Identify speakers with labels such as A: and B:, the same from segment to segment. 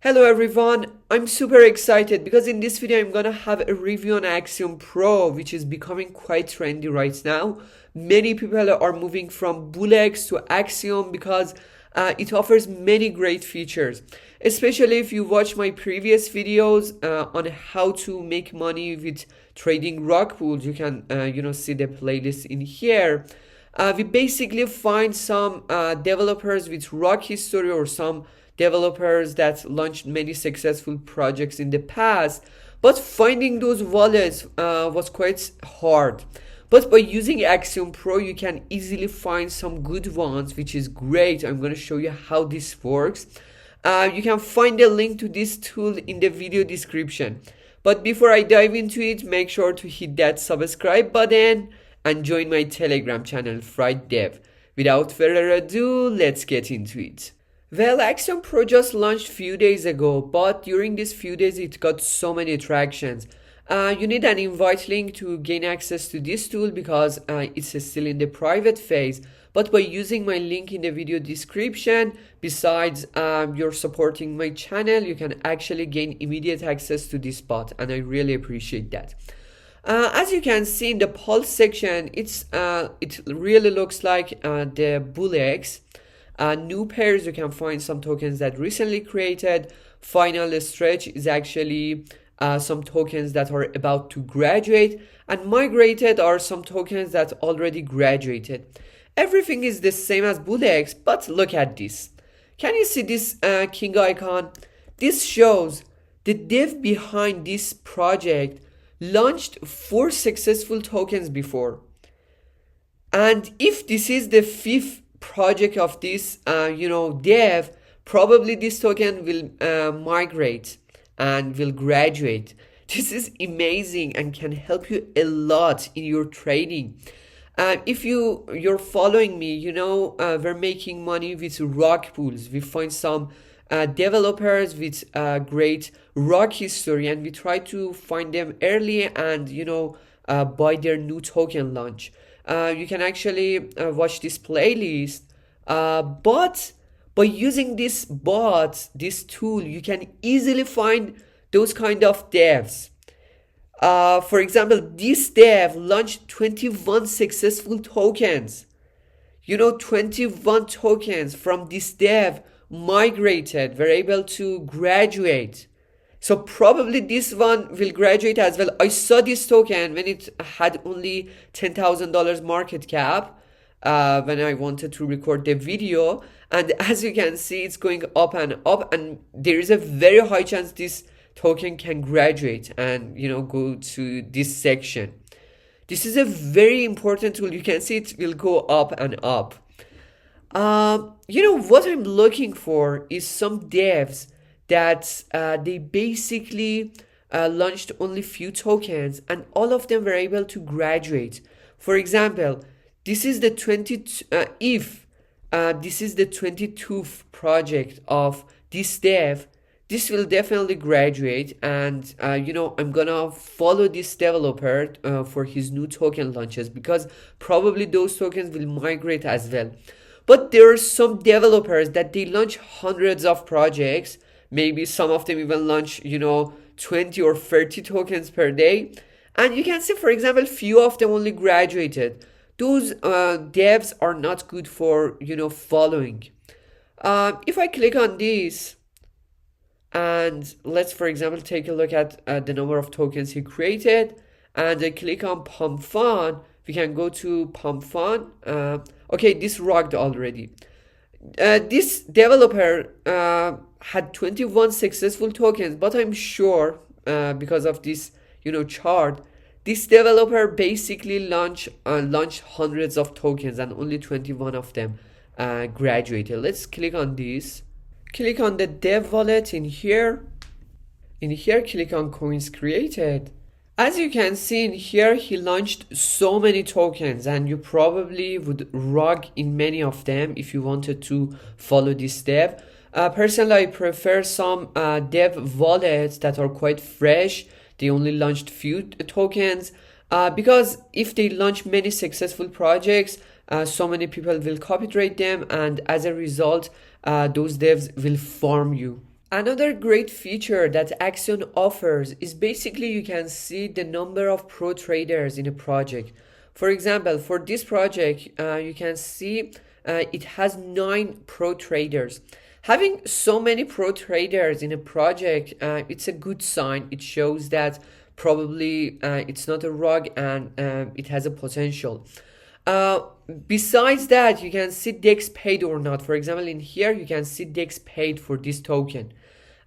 A: Hello everyone, I'm super excited because in this video I'm gonna have a review on Axiom Pro, which is becoming quite trendy right now. Many people are moving from BullX to Axiom because it offers many great features. Especially if you watch my previous videos on how to make money with trading rug pools, you can see the playlist in here. We basically find some developers with rock history or some developers that launched many successful projects in the past, but finding those wallets was quite hard. But by using Axiom Pro, you can easily find some good ones, which is great. I'm going to show you how this works. You can find the link to this tool in the video description. But before I dive into it, make sure to hit that subscribe button and join my Telegram channel, Fried Dev. Without further ado, let's get into it. Well, Axiom Pro just launched few days ago, but during these few days it got so many attractions. You need an invite link to gain access to this tool because it's still in the private phase. But by using my link in the video description, besides you're supporting my channel, you can actually gain immediate access to this bot, and I really appreciate that. As you can see in the pulse section, it really looks like the BullX. New pairs, you can find some tokens that recently created. Final stretch is actually some tokens that are about to graduate, and migrated are some tokens that already graduated. Everything is the same as BullX, but look at this. Can you see this king icon? This shows the dev behind this project launched 4 successful tokens before. And if this is the 5th project of this dev, probably this token will migrate and will graduate. This is amazing and can help you a lot in your trading. If you're following me, we're making money with rock pools. We find some developers with great rock history, and we try to find them early and buy their new token launch. You can actually watch this playlist, but by using this bot, this tool, you can easily find those kind of devs. For example, this dev launched 21 successful tokens. 21 tokens from this dev migrated, were able to graduate. So probably this one will graduate as well. I saw this token when it had only $10,000 market cap when I wanted to record the video. And as you can see, it's going up and up. And there is a very high chance this token can graduate and, go to this section. This is a very important tool. You can see it will go up and up. What I'm looking for is some devs that they basically launched only few tokens and all of them were able to graduate. For example, this is the 22nd project of this dev. This will definitely graduate, and I'm gonna follow this developer for his new token launches because probably those tokens will migrate as well. But there are some developers that they launch hundreds of projects. Maybe some of them even launch 20 or 30 tokens per day, and you can see, for example, few of them only graduated. Those devs are not good for following. If I click on this, and let's, for example, take a look at the number of tokens he created, and I click on Pump Fun, we can go to Pump Fun. Okay, this rocked already. This developer had 21 successful tokens, but I'm sure because of this chart, this developer basically launched hundreds of tokens and only 21 of them graduated. Let's click on this. Click on the dev wallet in here. In here, click on coins created. As you can see in here, he launched so many tokens, and you probably would rug in many of them if you wanted to follow this dev. Personally, I prefer some dev wallets that are quite fresh. They only launched few tokens because if they launch many successful projects, so many people will copyright them, and as a result, those devs will farm you. Another great feature that Axiom offers is basically you can see the number of pro traders in a project. For example, for this project, you can see it has 9 pro traders. Having so many pro traders in a project, it's a good sign. It shows that probably it's not a rug and it has a potential. Uh, Besides that, you can see DEX paid or not. For example, in here, you can see DEX paid for this token.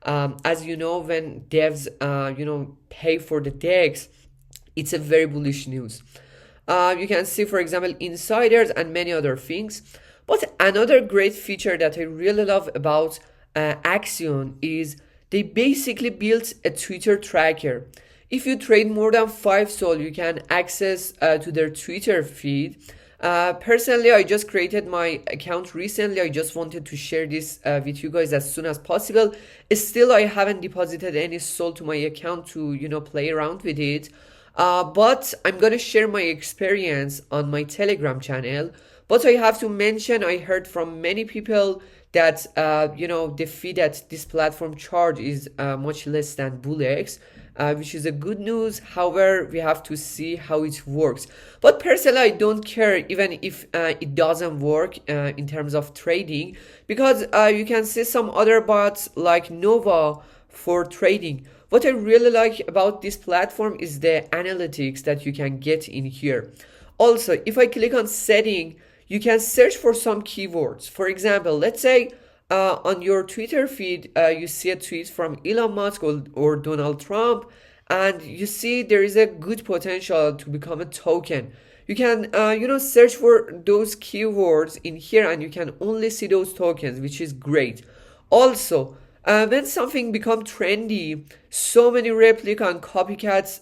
A: As you know, when devs, pay for the DEX, it's a very bullish news. You can see, for example, insiders and many other things. But another great feature that I really love about Axiom is they basically built a Twitter tracker. If you trade more than 5 SOL, you can access to their Twitter feed. Personally, I just created my account recently. I just wanted to share this with you guys as soon as possible. Still, I haven't deposited any SOL to my account to, play around with it. But I'm gonna share my experience on my Telegram channel. But I have to mention, I heard from many people that the fee that this platform charge is much less than BullX, which is a good news. However, we have to see how it works. But personally, I don't care even if it doesn't work in terms of trading, because you can see some other bots like Nova for trading. What I really like about this platform is the analytics that you can get in here. Also, if I click on setting, you can search for some keywords. For example, let's say on your Twitter feed, you see a tweet from Elon Musk or Donald Trump, and you see there is a good potential to become a token. You can, search for those keywords in here, and you can only see those tokens, which is great. Also, when something become trendy, so many replica and copycats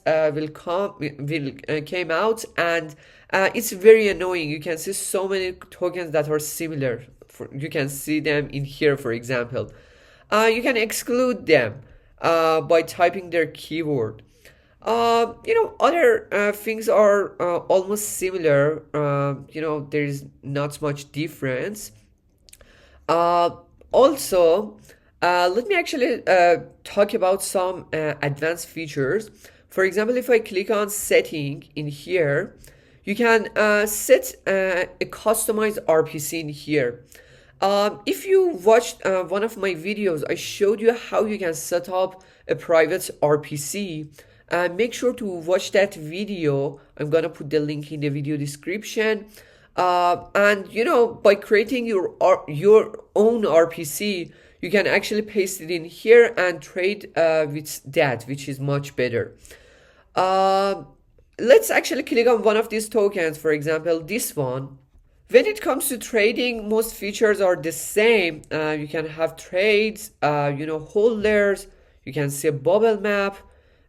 A: came out, and it's very annoying. You can see so many tokens that are similar. You can see them in here, for example. You can exclude them by typing their keyword. Other things are almost similar. There is not much difference. Also, let me actually talk about some advanced features. For example, if I click on setting in here, you can set a customized RPC in here. If you watched one of my videos, I showed you how you can set up a private RPC. Make sure to watch that video. I'm gonna put the link in the video description. And by creating your own RPC, you can actually paste it in here and trade with that, which is much better. Let's actually click on one of these tokens, for example, this one. When it comes to trading, most features are the same. You can have trades, holders, you can see a bubble map,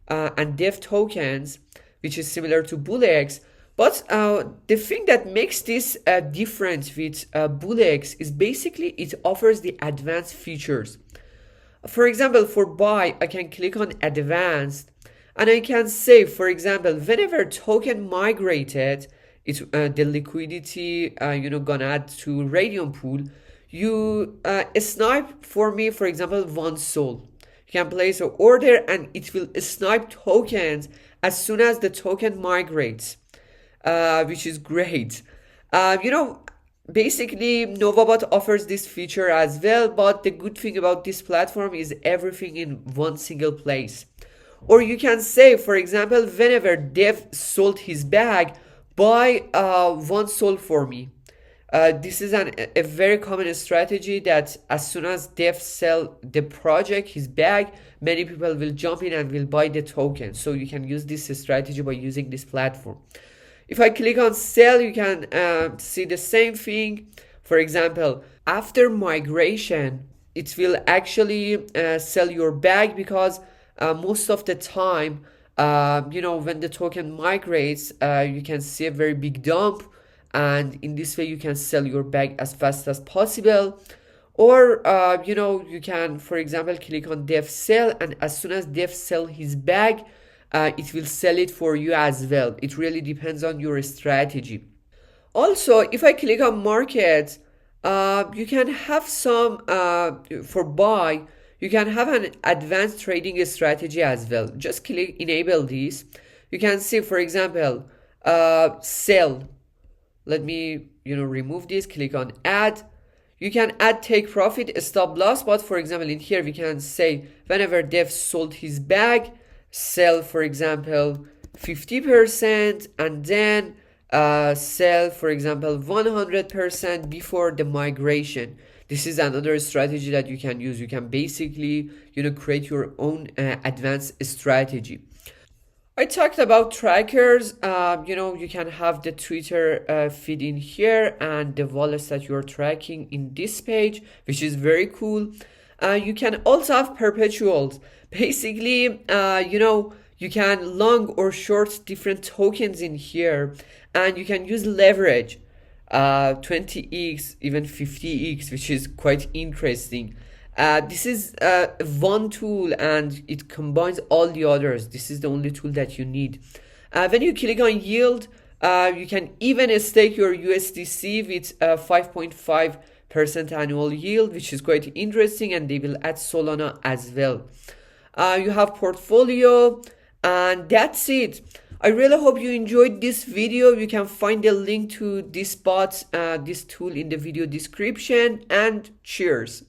A: and dev tokens, which is similar to BullX. But the thing that makes this different with BullX is basically it offers the advanced features. For example, for buy, I can click on advanced, and I can say, for example, whenever token migrated, the liquidity gonna add to Radium pool, you snipe for me, for example, 1 SOL. You can place an order and it will snipe tokens as soon as the token migrates, which is great. Basically, NovaBot offers this feature as well, but the good thing about this platform is everything in one single place. Or you can say, for example, whenever Dev sold his bag, buy 1 SOL for me. This is a very common strategy that as soon as Dev sell the project, his bag, many people will jump in and will buy the token. So you can use this strategy by using this platform. If I click on sell, you can see the same thing. For example, after migration, it will actually sell your bag, because most of the time, when the token migrates, you can see a very big dump, and in this way you can sell your bag as fast as possible. Or you can, for example, click on dev sell, and as soon as dev sell his bag, it will sell it for you as well. It really depends on your strategy. Also, if I click on market, you can have some for buy. You can have an advanced trading strategy as well. Just click enable this. You can see, for example, sell. Let me remove this. Click on add. You can add take profit, stop loss, but for example in here we can say whenever Dev sold his bag, sell for example 50% and then sell for example 100% before the migration. This is another strategy that you can use. You can basically create your own advanced strategy. I talked about trackers. You can have the Twitter feed in here and the wallets that you're tracking in this page, which is very cool. You can also have perpetuals. Basically, you can long or short different tokens in here, and you can use leverage, 20x, even 50x, which is quite interesting. This is one tool and it combines all the others. This is the only tool that you need. When you click on yield, you can even stake your USDC with 5.5% annual yield, which is quite interesting, and they will add Solana as well. You have portfolio, and that's it. I really hope you enjoyed this video. You can find the link to this bot, this tool in the video description, and cheers.